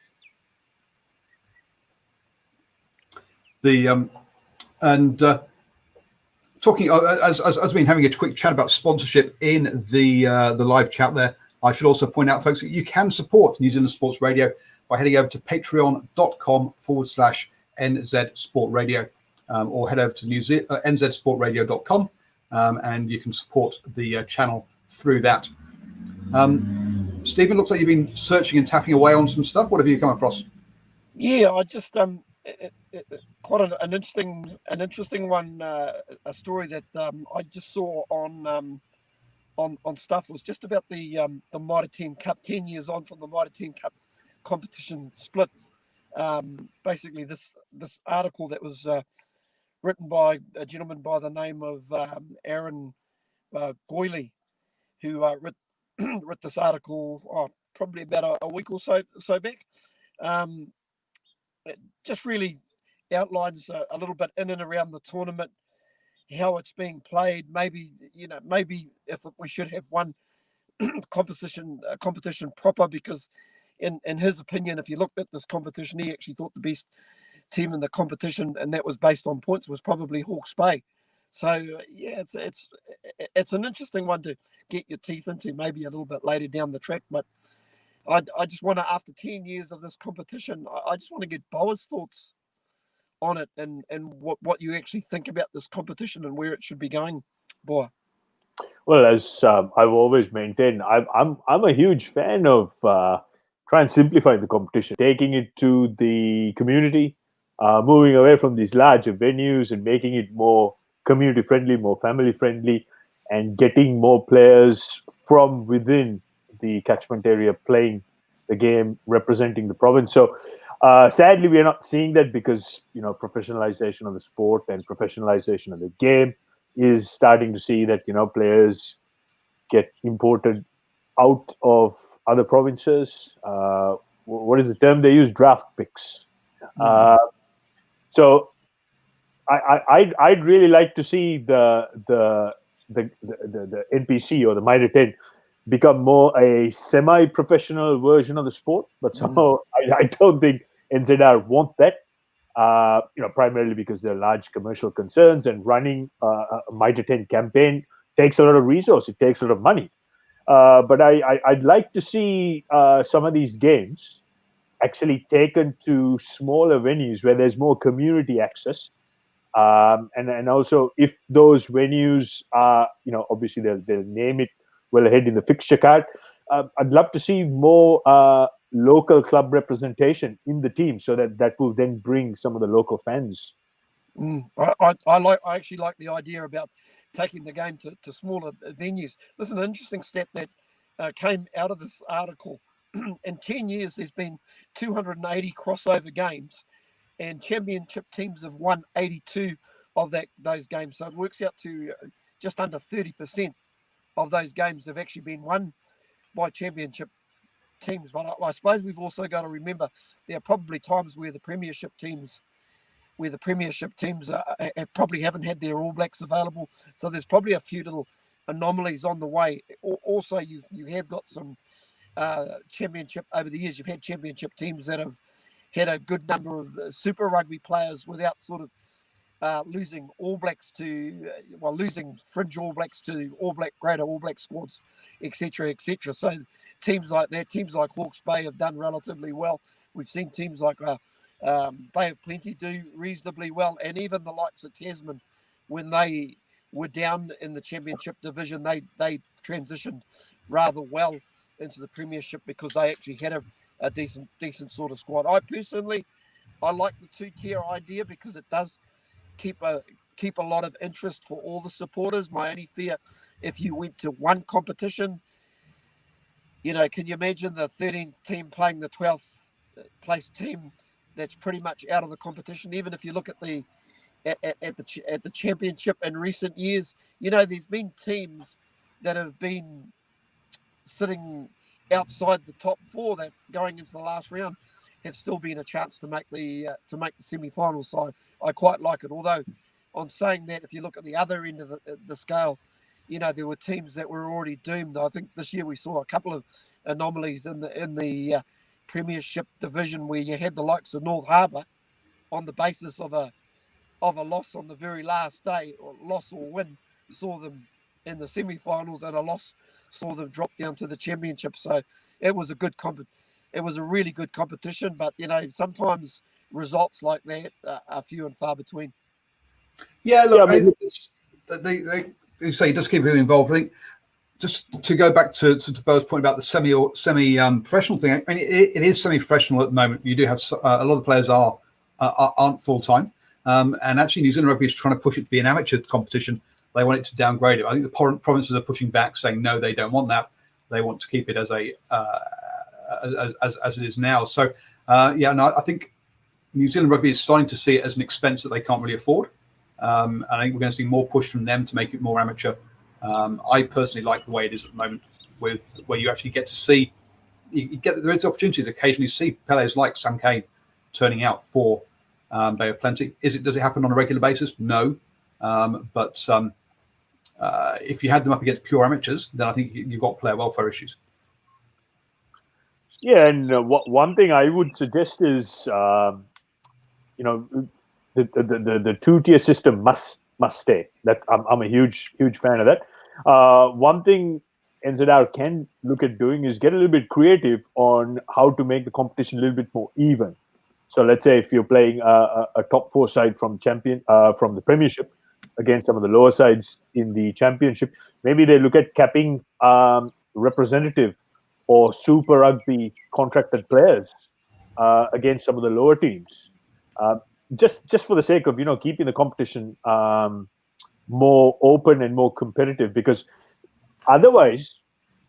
Talking as I've been having a quick chat about sponsorship in the live chat there, I should also point out, folks, that you can support New Zealand Sports Radio by heading over to patreon.com/NZ Sport Radio, or head over to nzsportradio.com, and you can support the channel through that. Stephen, looks like you've been searching and tapping away on some stuff. What have you come across? Yeah, I just quite an interesting one. A story that I just saw on stuff was just about the Mitre 10 Cup, 10 years on from the Mitre 10 Cup competition split. Basically, this article that was written by a gentleman by the name of Aaron Goyley, who wrote this article probably about a week or so back. It just really outlines a little bit in and around the tournament, how it's being played. Maybe if we should have one competition proper, because in his opinion, if you looked at this competition, he actually thought the best team in the competition, and that was based on points, was probably Hawke's Bay. So yeah, it's an interesting one to get your teeth into, maybe a little bit later down the track. But I just want to, after 10 years of this competition, I just want to get Boa's thoughts on it, and what you actually think about this competition and where it should be going, Boa. Well, as I've always maintained, I'm a huge fan of trying to simplify the competition, taking it to the community, moving away from these larger venues and making it more community friendly, more family friendly, and getting more players from within the catchment area playing the game, representing the province. So sadly, we are not seeing that, because professionalization of the sport and professionalization of the game is starting to see that players get imported out of other provinces. What is the term they use? Draft picks. So I'd really like to see the NPC or the Mitre 10 become more a semi-professional version of the sport. But somehow I don't think NZR want that. Primarily because there are large commercial concerns, and running a Mitre 10 campaign takes a lot of resource. It takes a lot of money. But I'd like to see some of these games actually taken to smaller venues where there's more community access. And also, if those venues are, obviously they'll name it well ahead in the fixture card. I'd love to see more local club representation in the team, so that will then bring some of the local fans. I actually like the idea about taking the game to smaller venues. There's an interesting stat that came out of this article. In 10 years, there's been 280 crossover games, and championship teams have won 82 of those games. So it works out to just under 30% of those games have actually been won by championship teams. But I suppose we've also got to remember there are probably times where the premiership teams probably haven't had their All Blacks available. So there's probably a few little anomalies on the way. Also, you have got some championship over the years. You've had championship teams that have had a good number of Super Rugby players without sort of losing All Blacks losing fringe All Blacks to greater All Black squads, etc., etc. So teams like Hawke's Bay have done relatively well. We've seen teams like Bay of Plenty do reasonably well, and even the likes of Tasman, when they were down in the championship division, they transitioned rather well into the premiership because they actually had a decent sort of squad. I like the two-tier idea because it does keep a lot of interest for all the supporters. My only fear, if you went to one competition, can you imagine the 13th team playing the 12th place team that's pretty much out of the competition? Even if you look at the championship in recent years, there's been teams that have been sitting outside the top four that going into the last round have still been a chance to make the semi-final side. I quite like it. Although, on saying that, if you look at the other end of the scale, there were teams that were already doomed. I think this year we saw a couple of anomalies in the Premiership division where you had the likes of North Harbour on the basis of a loss on the very last day, or loss or win, saw them in the semi-finals, and a loss saw them drop down to the championship. So it was it was a really good competition, but sometimes results like that are few and far between. Yeah, look, they say just keep people involved. I think just to go back to Bo's point about the semi-professional thing. I mean, it is semi-professional at the moment. You do have a lot of the players aren't full time, and actually New Zealand Rugby is trying to push it to be an amateur competition. They want it to downgrade it. I think the provinces are pushing back, saying no, they don't want that. They want to keep it as it is now. So I think New Zealand Rugby is starting to see it as an expense that they can't really afford. And I think we're going to see more push from them to make it more amateur. I personally like the way it is at the moment, where you actually get to see, there is opportunities to occasionally see players like Sam Cane turning out for Bay of Plenty. Does it happen on a regular basis? No, but if you had them up against pure amateurs, then I think you've got player welfare issues. Yeah, and one thing I would suggest is, the two-tier system must stay. That I'm a huge fan of that. One thing NZR can look at doing is get a little bit creative on how to make the competition a little bit more even. So let's say if you're playing a top four side from the Premiership against some of the lower sides in the Championship, maybe they look at capping representative or Super Rugby contracted players against some of the lower teams, just for the sake of keeping the competition more open and more competitive. Because otherwise,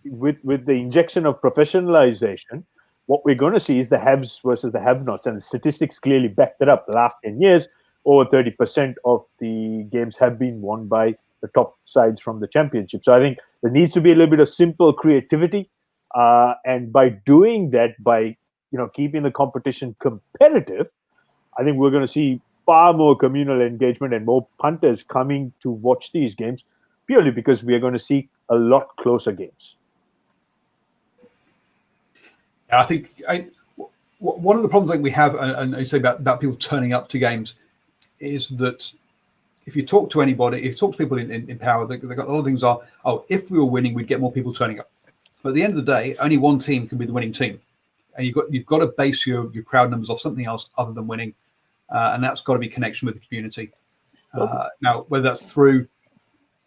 with the injection of professionalization, what we're going to see is the haves versus the have-nots, and the statistics clearly back that up. The last 10 years, over 30% of the games have been won by the top sides from the Championship. So I think there needs to be a little bit of simple creativity. And by doing that, by keeping the competition competitive, I think we're going to see far more communal engagement and more punters coming to watch these games, purely because we are going to see a lot closer games. I think one of the problems that we have, and you say about people turning up to games, is that if you talk to anybody, if you talk to people in power, they got a lot of things are, if we were winning, we'd get more people turning up. But at the end of the day, only one team can be the winning team, and you've got to base your crowd numbers off something else other than winning, and that's got to be connection with the community. Now, whether that's through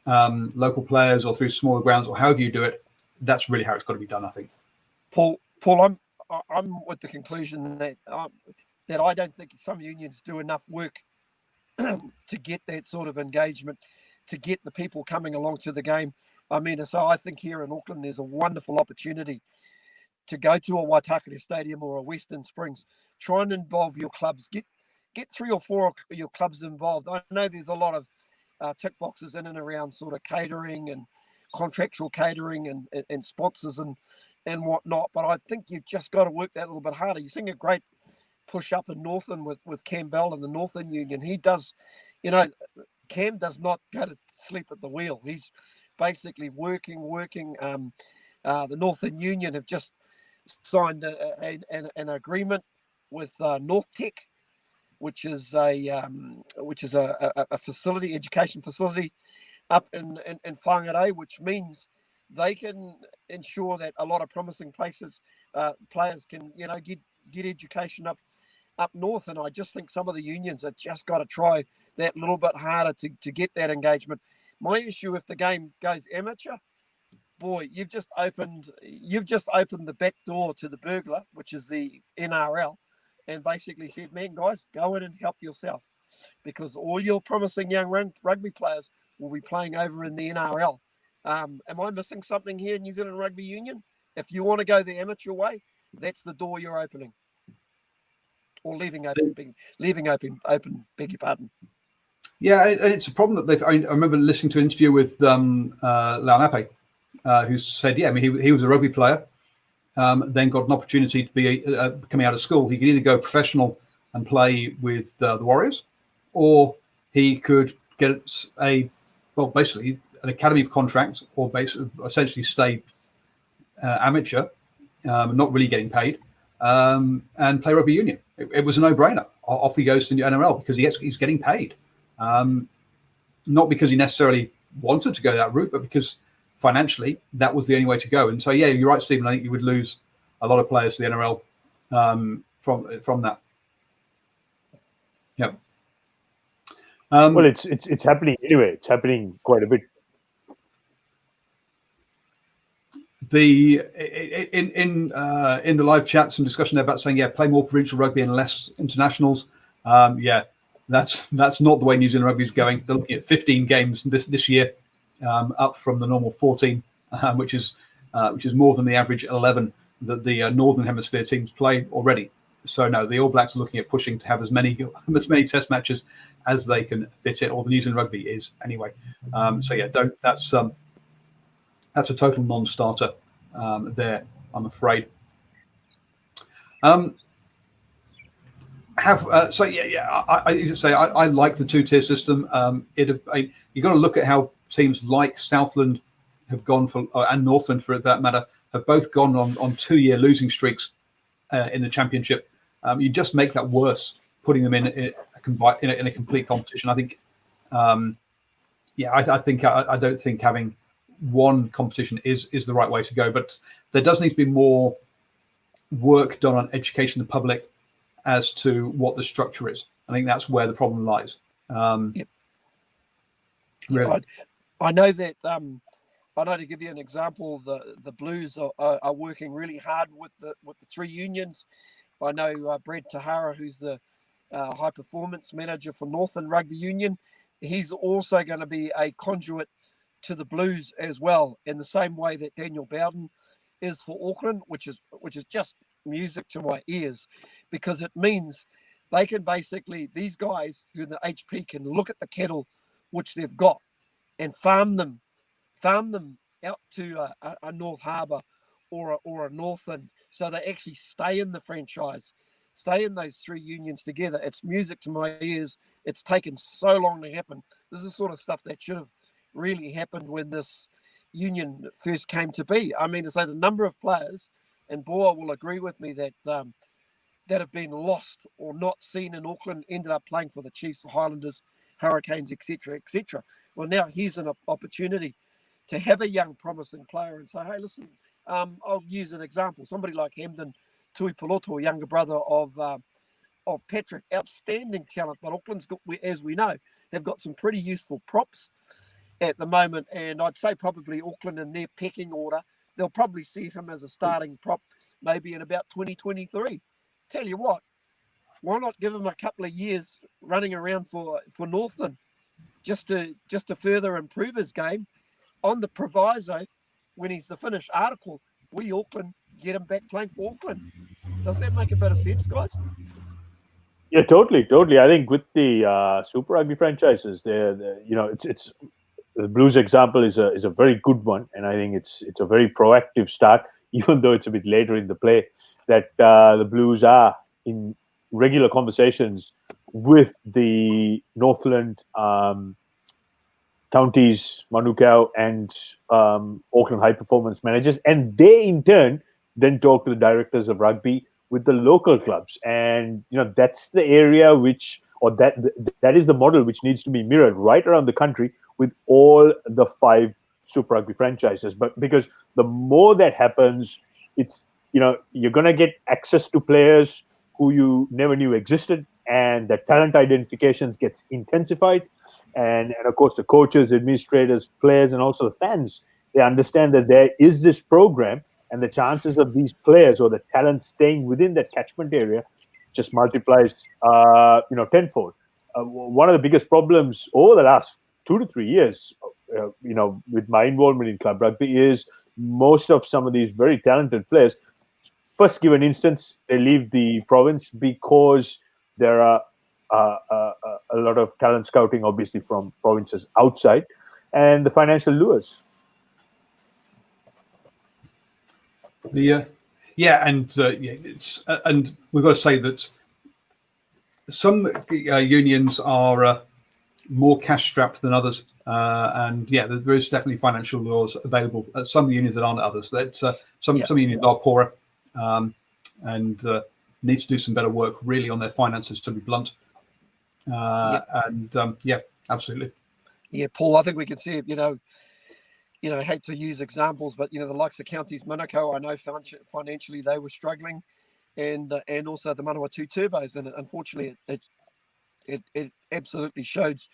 local players or through smaller grounds or however you do it, that's really how it's got to be done, I think. Paul, I'm with the conclusion that I don't think some unions do enough work to get that sort of engagement. to get the people coming along to the game. I mean, so I think here in Auckland, there's a wonderful opportunity to go to a Waitakere Stadium or a Western Springs. Try and involve your clubs. Get 3 or 4 of your clubs involved. I know there's a lot of tick boxes in and around sort of catering and contractual catering and sponsors and whatnot, but I think you've just got to work that a little bit harder. You're seeing a great push up in Northland with Cam Bell and the Northern Union. He does, Cam does not go to sleep at the wheel. He's basically working. The Northern Union have just signed an agreement with North Tech, which is a facility, education facility up in Whangarei, which means they can ensure that a lot of promising players can get education up north. And I just think some of the unions have just got to try that little bit harder to get that engagement. My issue, if the game goes amateur, boy, you've just opened the back door to the burglar, which is the NRL, and basically said, man, guys, go in and help yourself, because all your promising young rugby players will be playing over in the NRL. Am I missing something here in New Zealand Rugby Union? If you want to go the amateur way, that's the door you're opening, or leaving open. Beg your pardon. Yeah, and it's a problem that I remember listening to an interview with Launape, who said, yeah, I mean, he was a rugby player, then got an opportunity to be coming out of school. He could either go professional and play with the Warriors, or he could get basically an academy contract, or essentially stay amateur, not really getting paid, and play rugby union. It was a no-brainer. Off he goes to the NRL because he's getting paid. Not because he necessarily wanted to go that route, but because financially that was the only way to go. And so, yeah, you're right, Stephen. I think you would lose a lot of players to the NRL from that. Yeah. Well, it's happening anyway. It's happening quite a bit. In the live chat, some discussion there about saying, yeah, play more provincial rugby and less internationals. Yeah, that's not the way New Zealand rugby is going. They're looking at 15 games this year, up from the normal 14, which is more than the average 11 that the Northern Hemisphere teams play already. So no, the All Blacks are looking at pushing to have as many test matches as they can fit it, or the New Zealand rugby is anyway. So yeah, that's a total non-starter there, I'm afraid. I like the 2-tier system. You've got to look at how teams like Southland have gone for, and Northland for that matter, have both gone on 2-year losing streaks in the championship. You just make that worse, putting them in a complete competition. I think, I don't think having one competition is the right way to go, but there does need to be more work done on educating the public as to what the structure is. I think that's where the problem lies. Yep. Really. I know that. I know, to give you an example, the Blues are working really hard with the 3 unions. I know Brad Tahara, who's the high performance manager for Northern Rugby Union. He's also going to be a conduit to the Blues as well, in the same way that Daniel Bowden is for Auckland, which is just music to my ears, because it means they can basically, these guys who in the HP can look at the cattle which they've got and farm them out to a North Harbour or a Northland, so they actually stay in the franchise, stay in those 3 unions together. It's music to my ears. It's taken so long to happen. This is the sort of stuff that should have really happened when this union first came to be. I mean, to say the number of players, and Boa will agree with me, that that have been lost or not seen in Auckland ended up playing for the Chiefs, the Highlanders, Hurricanes, etc., etc. Well, now here's an opportunity to have a young, promising player and say, hey, listen, I'll use an example. Somebody like Hamden Tuipulotu, younger brother of Patrick, outstanding talent, but Auckland's got, as we know, they've got some pretty useful props at the moment, and I'd say probably Auckland in their pecking order, they'll probably see him as a starting prop maybe in about 2023. Tell you what, why not give him a couple of years running around for Northland? just to further improve his game, on the proviso, when he's the finished article, we Auckland get him back playing for Auckland. Does that make a bit of sense, guys? Yeah, totally. I think with the Super Rugby franchises, it's the Blues example is a very good one, and I think it's a very proactive start, even though it's a bit later in the play. That the Blues are in regular conversations with the Northland counties, Manukau, and Auckland high performance managers, and they in turn then talk to the directors of rugby with the local clubs, and that's the area that is the model which needs to be mirrored right around the country with all the 5 Super Rugby franchises. But because the more that happens, it's you're going to get access to players who you never knew existed, and the talent identifications gets intensified. And of course, the coaches, administrators, players, and also the fans, they understand that there is this program, and the chances of these players or the talent staying within that catchment area just multiplies, tenfold. One of the biggest problems over the last 2 to 3 years, with my involvement in club rugby, is most of some of these very talented players, first given instance, they leave the province because there are a lot of talent scouting, obviously, from provinces outside, and the financial lures. And we've got to say that some unions are more cash strapped than others, and there is definitely financial laws available at some unions that aren't others. That some unions are poorer and need to do some better work really on their finances, to be blunt. Absolutely. Yeah, Paul, I think we can see it. I hate to use examples, but the likes of Counties Manukau, I know financially they were struggling, and also the Manawatu Turbos, and unfortunately it absolutely shows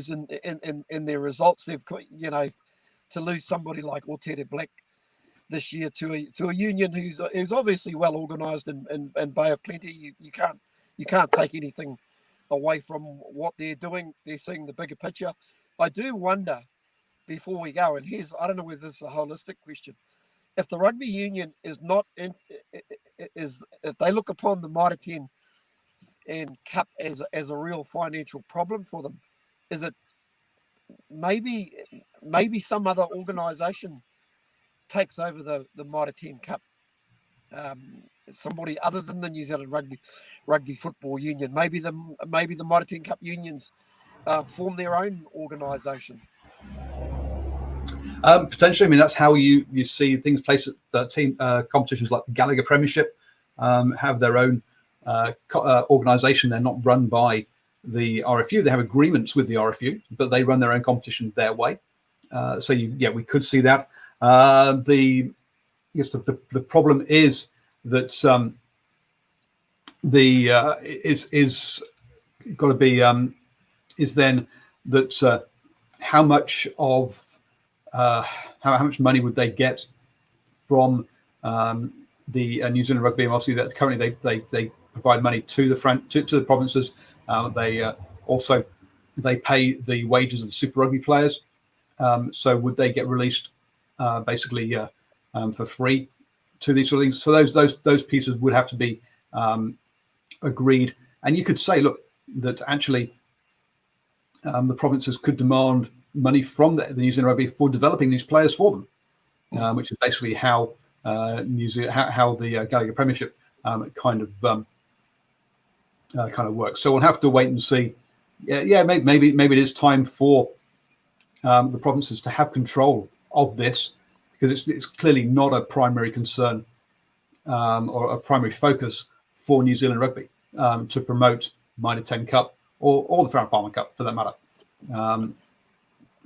in their results. They've to lose somebody like Otere Black this year to a union who's obviously well organised and Bay of Plenty. You can't take anything away from what they're doing. They're seeing the bigger picture. I do wonder, before we go, and I don't know whether this is a holistic question, if the rugby union is not if they look upon the Mitre 10 and Cup as a real financial problem for them, is it maybe some other organisation takes over the Mitre 10 Cup? Somebody other than the New Zealand Rugby Football Union, maybe the Mitre 10 Cup unions form their own organisation. Potentially, I mean that's how you see things placed at the team competitions like the Gallagher Premiership have their own organisation. They're not run by the RFU. They have agreements with the RFU, but they run their own competition their way. We could see that. The problem is that how much of how much money would they get from the New Zealand Rugby? And obviously, that currently they provide money to the provinces. They pay the wages of the Super Rugby players. So would they get released for free to these sort of things? So those pieces would have to be agreed. And you could say, look, that actually the provinces could demand money from the New Zealand Rugby for developing these players for them, which is basically how the Gallagher Premiership kind of works. So we'll have to wait and see. Maybe it is time for the provinces to have control of this, because it's clearly not a primary concern or a primary focus for New Zealand Rugby to promote Mitre 10 Cup or the Farrell Palmer Cup for that matter.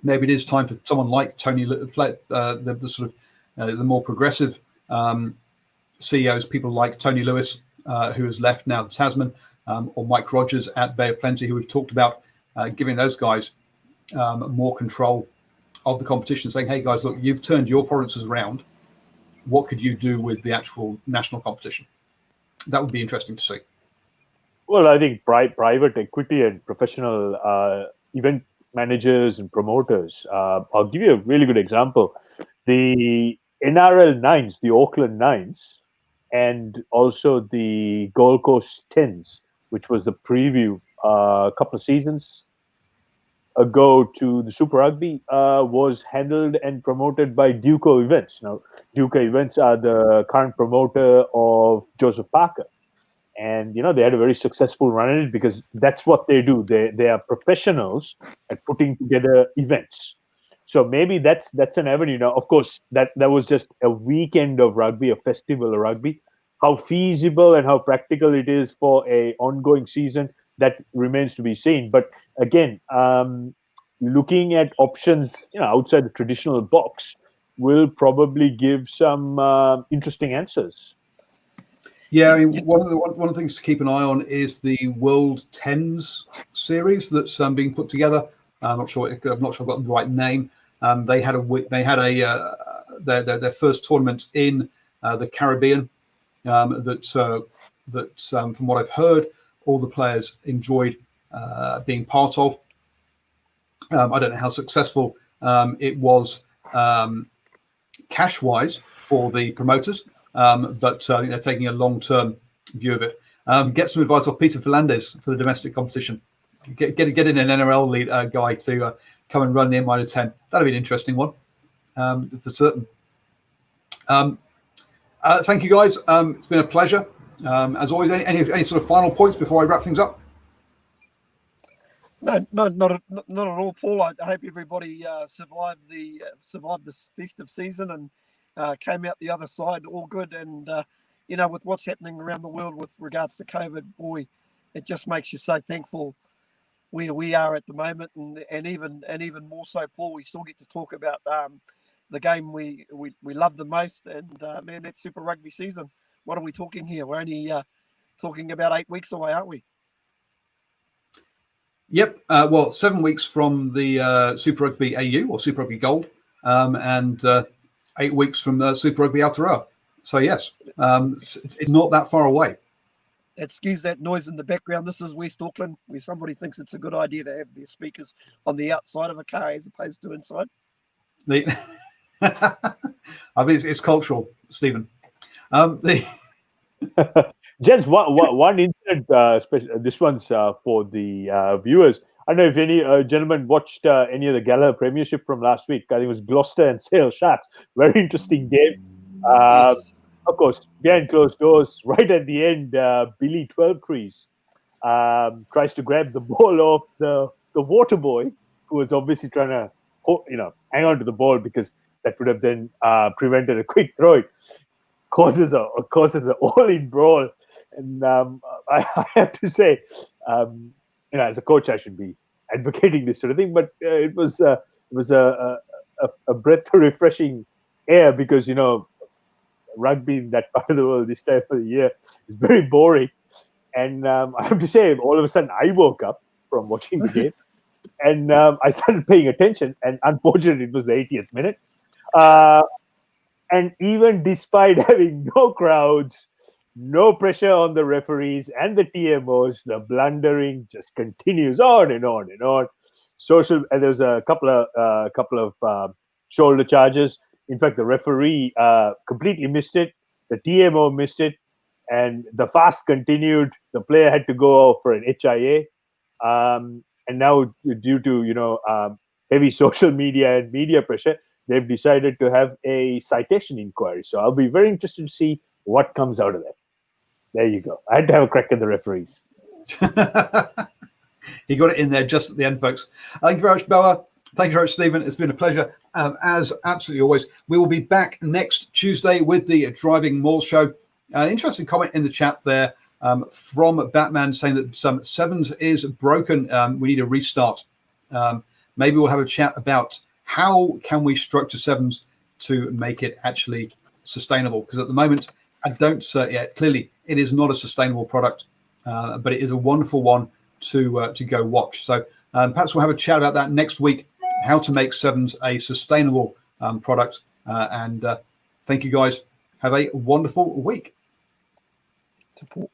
Maybe it is time for someone like Tony, the more progressive CEOs, people like Tony Lewis, who has left now the Tasman, or Mike Rogers at Bay of Plenty, who we've talked about, giving those guys more control of the competition, saying, hey guys, look, you've turned your provinces around. What could you do with the actual national competition? That would be interesting to see. Well, I think private equity and professional event managers and promoters. I'll give you a really good example. The NRL Nines, the Auckland Nines, and also the Gold Coast Tens, which was the preview a couple of seasons ago to the Super Rugby, was handled and promoted by Duco Events. Now, Duco Events are the current promoter of Joseph Parker. And, they had a very successful run in it because that's what they do. They are professionals at putting together events. So maybe that's an avenue. Now, of course, that was just a weekend of rugby, a festival of rugby. How feasible and how practical it is for a ongoing season, that remains to be seen. But again, looking at options, outside the traditional box, will probably give some interesting answers. Yeah, I mean, one of the things to keep an eye on is the World Tens series that's being put together. I'm not sure I've got the right name. They had their first tournament in the Caribbean. That from what I've heard, all the players enjoyed being part of. I don't know how successful it was cash-wise for the promoters, but they're taking a long-term view of it. Get some advice off Peter Fernandez for the domestic competition. Get in an NRL lead guy to come and run the M-10. That'll be an interesting one, for certain. Thank you, guys. It's been a pleasure. As always, any sort of final points before I wrap things up? No, not at all, Paul. I hope everybody survived this festive season and came out the other side all good. And with what's happening around the world with regards to COVID, boy, it just makes you so thankful where we are at the moment, and even more so, Paul. We still get to talk about the game we love the most, and man, that Super Rugby season. What are we talking here? We're only talking about 8 weeks away, aren't we? Yep. Well, 7 weeks from the Super Rugby AU or Super Rugby Gold, and 8 weeks from Super Rugby Aotearoa. So yes, it's not that far away. Excuse that noise in the background. This is West Auckland, where somebody thinks it's a good idea to have their speakers on the outside of a car as opposed to inside. I mean, it's cultural, Stephen. Gents, one incident. This one's for the viewers. I don't know if any gentlemen watched any of the Gallagher Premiership from last week. I think it was Gloucester and Sale Sharks. Very interesting game. Yes. Of course, behind closed doors, right at the end, Billy 12 Trees tries to grab the ball off the water boy, who was obviously trying to hang on to the ball because that would have then prevented a quick throw. It causes a all-in brawl, and I have to say, as a coach, I should be advocating this sort of thing, but it was a breath of refreshing air because rugby in that part of the world this time of the year is very boring, and I have to say, all of a sudden, I woke up from watching the game. And I started paying attention, and unfortunately, it was the 80th minute. And even despite having no crowds, no pressure on the referees and the TMOs, the blundering just continues on and on and on. And there's a couple of shoulder charges. In fact, the referee completely missed it. The TMO missed it, and the fast continued. The player had to go for an HIA. And now, due to heavy social media and media pressure, they've decided to have a citation inquiry. So I'll be very interested to see what comes out of that. There you go. I had to have a crack at the referees. He got it in there just at the end, folks. Thank you very much, Bella. Thank you very much, Stephen. It's been a pleasure, as absolutely always. We will be back next Tuesday with the DrivingMaul show. An interesting comment in the chat there. From Batman saying that some sevens is broken. We need a restart. Maybe we'll have a chat about how can we structure sevens to make it actually sustainable. Because at the moment, I don't yet. Clearly, it is not a sustainable product, but it is a wonderful one to go watch. So perhaps we'll have a chat about that next week. How to make sevens a sustainable product. And thank you guys. Have a wonderful week. Support.